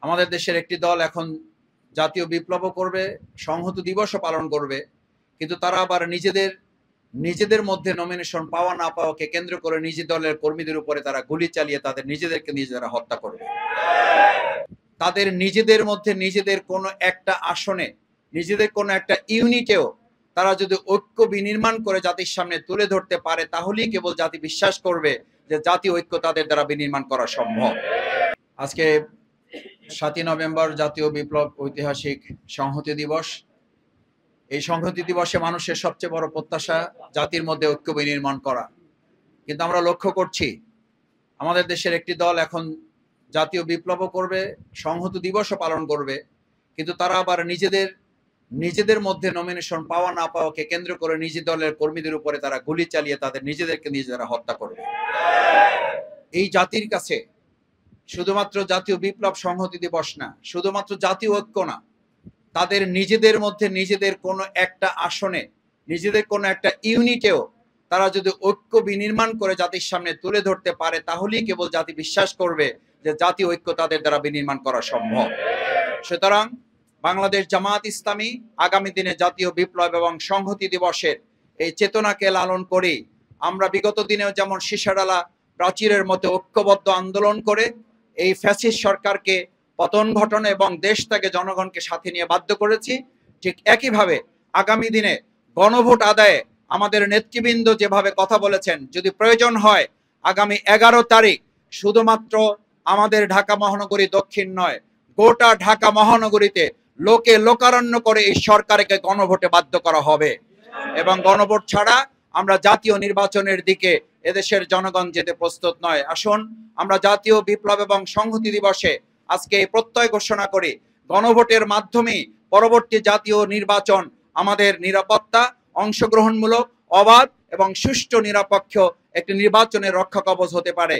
আমাদের দেশের একটি দল এখন জাতীয় বিপ্লবও করবে, সংহতি দিবসও পালন করবে, কিন্তু তারা আবার নিজেদের মধ্যে নমিনেশন পাওয়া না পাওয়াকে কেন্দ্র করে নিজ দলের কর্মীদের উপরে তারা গুলি চালিয়ে তাদের নিজেদেরকে নিজেরা হত্যা করবে। তাদের নিজেদের মধ্যে নিজেদের কোনো একটা আসনে, নিজেদের কোনো একটা ইউনিটেও তারা যদি ঐক্য বিনির্মাণ করে জাতির সামনে তুলে ধরতে পারে, তাহলেই কেবল জাতি বিশ্বাস করবে যে জাতীয় ঐক্য তাদের দ্বারা বিনির্মাণ করা সম্ভব। আজকে ৭ই নভেম্বর জাতীয় বিপ্লব ঐতিহাসিক সংহতি দিবস। এই সংহতি দিবসে মানুষের সবচেয়ে বড় প্রত্যাশা জাতির মধ্যে ঐক্য বিনির্মাণ করা। কিন্তু আমরা লক্ষ্য করছি আমাদের দেশের একটি দল এখন জাতীয় বিপ্লবও করবে, সংহতি দিবসও পালন করবে, কিন্তু তারা আবার নিজেদের মধ্যে নমিনেশন পাওয়া না পাওয়াকে কেন্দ্র করে নিজ দলের কর্মীদের উপরে তারা গুলি চালিয়ে তাদের নিজেদেরকে নিজেরা হত্যা করবে। এই জাতির কাছে শুধুমাত্র জাতীয় বিপ্লব সংহতি দিবস না, শুধুমাত্র জাতীয় ঐক্য না, তাদের নিজেদের মধ্যে নিজেদের কোনো একটা আসনে, নিজেদের কোনো একটা ইউনিটেও তারা যদি ঐক্য বিনির্মাণ করে জাতির সামনে তুলে ধরতে পারে, তাহলেই কেবল জাতি বিশ্বাস করবে যে জাতীয় ঐক্য তাদের দ্বারা বিনির্মাণ করা সম্ভব। সুতরাং বাংলাদেশ জামায়াত ইসলামী আগামী দিনে জাতীয় বিপ্লব এবং সংহতি দিবসের এই চেতনাকে লালন করে আমরা বিগত দিনেও যেমন সীসাডালা প্রাচীরের মতো ঐক্যবদ্ধ আন্দোলন করে এই ফ্যাসিস্ট সরকারকে পতন ঘটানো এবং দেশ থেকে জনগণকে সাথে নিয়ে বাধ্য করেছি, ঠিক একইভাবে আগামী দিনে গণভোট আদায়ে আমাদের নেতৃবৃন্দ যেভাবে কথা বলেছেন, যদি প্রয়োজন হয় আগামী 11 তারিখ শুধুমাত্র আমাদের ঢাকা মহানগরী দক্ষিণ নয়, গোটা ঢাকা মহানগরীতে লোকে লোকারণ্য করে এই সরকারকে গণভোটে বাধ্য করা হবে। এবং গণভোট ছাড়া আমরা জাতীয় নির্বাচনের দিকে এদেশের জনগণ যেতে প্রস্তুত নয়। আসুন আমরা জাতীয় বিপ্লব এবং সংহতি দিবসে আজকে প্রত্যয় ঘোষণা করি, গণভোটের মাধ্যমে পরবর্তী জাতীয় নির্বাচন আমাদের নিরাপত্তা, অংশগ্রহণমূলক, অবাধ এবং সুষ্ঠু নিরপেক্ষ একটি নির্বাচনের রক্ষা কবচ হতে পারে।